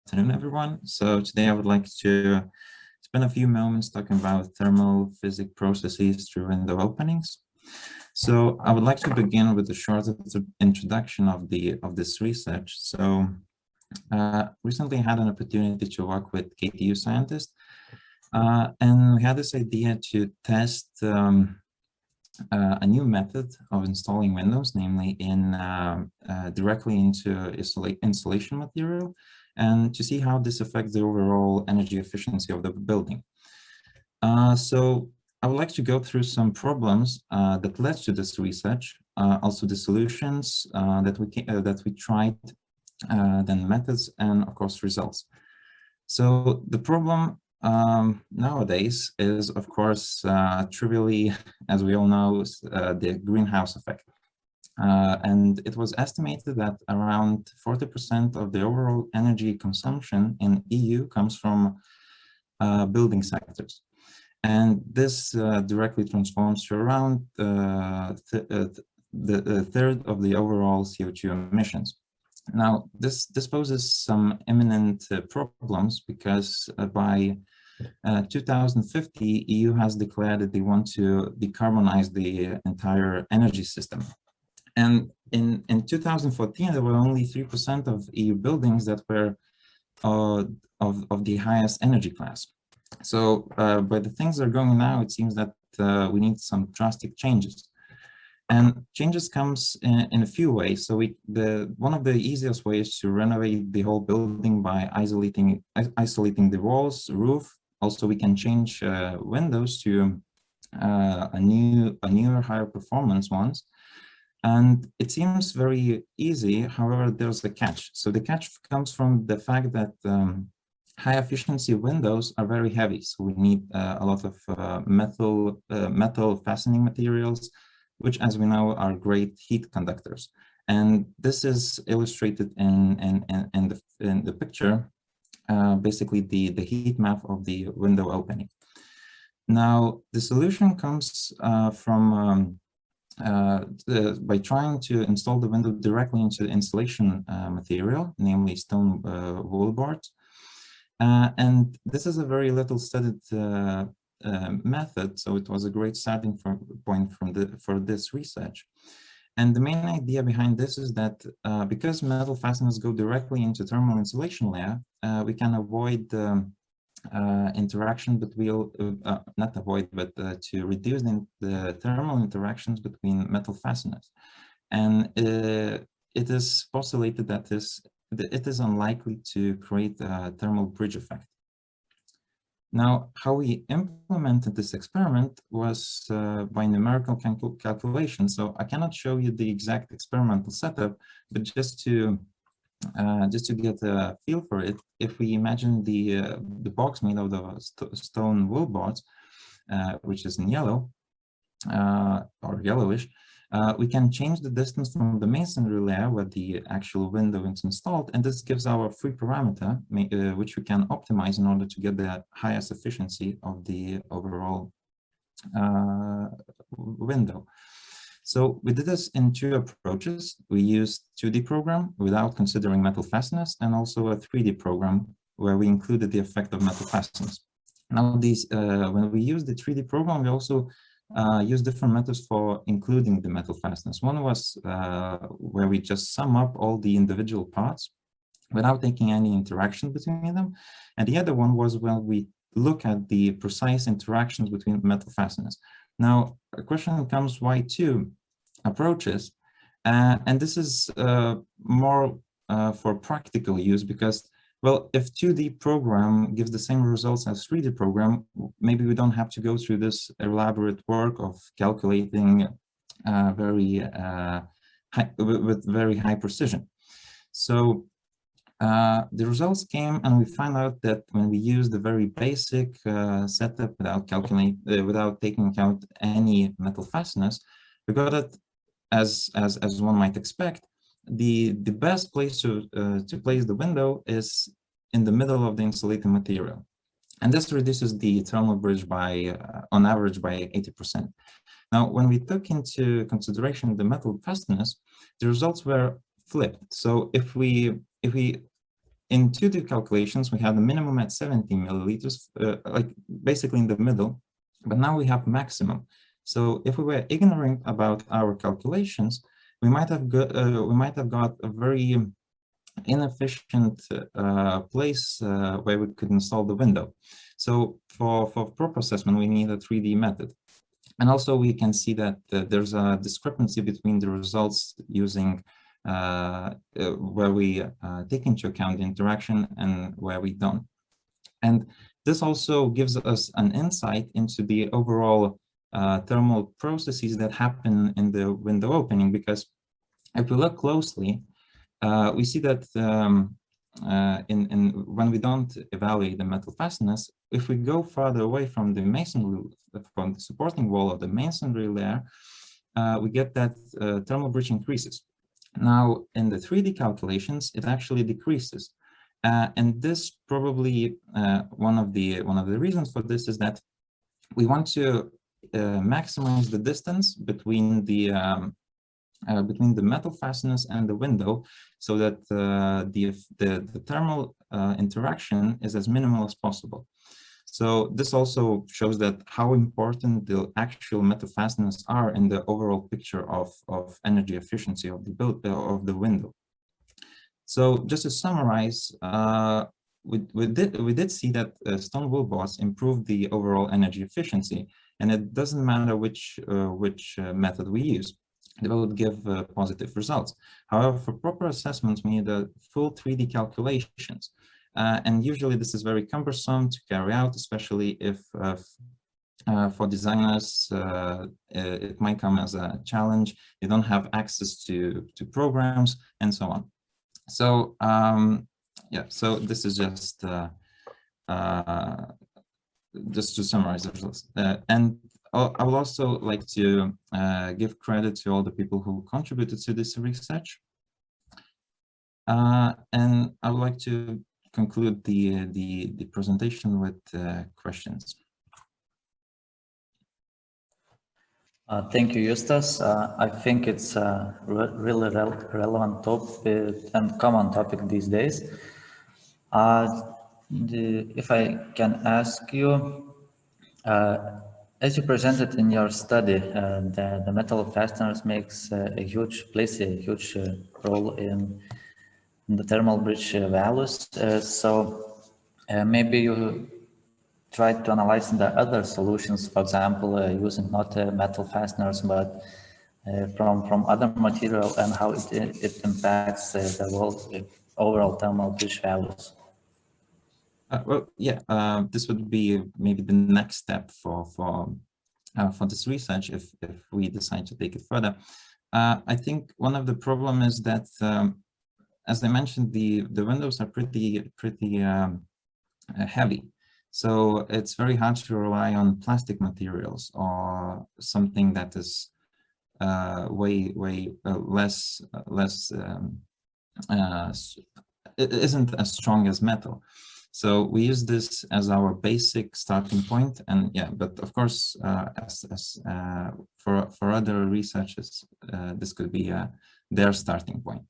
afternoon, everyone. So today I would like to spend a few moments talking about thermal physics processes through window openings. So I would like to begin with a short introduction of this research. So recently I had an opportunity to work with KTU scientists, and we had this idea to test a new method of installing windows, namely directly into insulation material, and to see how this affects the overall energy efficiency of the building. So I would like to go through some problems that led to this research, also the solutions that we tried, then methods, and of course results. So the problem nowadays is, of course, trivially, as we all know, the greenhouse effect. And it was estimated that around 40% of the overall energy consumption in EU comes from building sectors. And this directly transforms to around the third of the overall CO2 emissions. Now, this poses some imminent problems because by 2050, EU has declared that they want to decarbonize the entire energy system. And in 2014, there were only 3% of EU buildings that were of the highest energy class. So by the things that are going now, it seems that we need some drastic changes. And changes comes in a few ways. So one of the easiest ways to renovate the whole building by isolating the walls, roof. Also, we can change windows to newer, higher performance ones. And it seems very easy. However, there's a catch. So the catch comes from the fact that high efficiency windows are very heavy. So we need a lot of metal fastening materials, which, as we know, are great heat conductors. And this is illustrated in the picture, basically the heat map of the window opening. Now, the solution comes by trying to install the window directly into the insulation material, namely stone wool boards. And this is a very little studied method, so it was a great starting point for this research. And the main idea behind this is that because metal fasteners go directly into thermal insulation layer, we can avoid interaction between, not avoid, but to reduce the thermal interactions between metal fasteners. And it is postulated that it is unlikely to create a thermal bridge effect. Now, how we implemented this experiment was by numerical calculation. So I cannot show you the exact experimental setup, but just to get a feel for it, if we imagine the box made out of stone wool boards, which is in yellow or yellowish, we can change the distance from the masonry layer where the actual window is installed, and this gives our free parameter, which we can optimize in order to get the highest efficiency of the overall window. So we did this in two approaches. We used 2D program without considering metal fasteners, and also a 3D program where we included the effect of metal fasteners. Now, when we use the 3D program, we also use different methods for including the metal fasteners. One was where we just sum up all the individual parts without taking any interaction between them. And the other one was when we look at the precise interactions between metal fasteners. Now, a question comes, why two approaches? And this is more for practical use because, well, if 2D program gives the same results as 3D program, maybe we don't have to go through this elaborate work of calculating with very high precision. So the results came, and we found out that when we use the very basic setup without taking account any metal fasteners, we got it as one might expect. The best place to place the window is in the middle of the insulating material, and this reduces the thermal bridge by on average by 80%. Now, when we took into consideration the metal fasteners, the results were flipped. So if we in 2D calculations, we had the minimum at 70 milliliters, like basically in the middle, but now we have maximum. So if we were ignorant about our calculations, we might have got a very inefficient place where we could install the window. So for proper assessment, we need a 3D method. And also we can see that there's a discrepancy between the results using where we take into account the interaction and where we don't. And this also gives us an insight into the overall thermal processes that happen in the window opening, because if we look closely, we see that when we don't evaluate the metal fastness, if we go farther away from the masonry, from the supporting wall of the masonry layer, we get that thermal bridge increases. Now, in the 3D calculations, it actually decreases, and this probably one of the reasons for this is that we want to maximize the distance between the metal fastness and the window, so that the thermal interaction is as minimal as possible. So this also shows that how important the actual metal fastness are in the overall picture of energy efficiency of the window. So just to summarize, we did see that stone wool boards improved the overall energy efficiency, and it doesn't matter which method we use. They will give positive results. However, for proper assessments, we need a full 3D calculations. And usually this is very cumbersome to carry out, especially if for designers, it might come as a challenge. They don't have access to programs and so on. So yeah, so this is just to summarize the results. And I would also like to give credit to all the people who contributed to this research. And I would like to conclude the presentation with questions. Thank you, Justas. I think it's a really relevant topic and common topic these days. If I can ask you, as you presented in your study, the metal fasteners plays a huge role in the thermal bridge values. So maybe you try to analyze the other solutions, for example, using not metal fasteners, but from other material, and how it impacts the overall thermal bridge values. Well, yeah, this would be maybe the next step for this research if we decide to take it further. I think one of the problem is that, as I mentioned, the windows are pretty heavy. So it's very hard to rely on plastic materials or something that is way less it isn't as strong as metal. So we use this as our basic starting point, and yeah, but of course, for other researchers, this could be their starting point.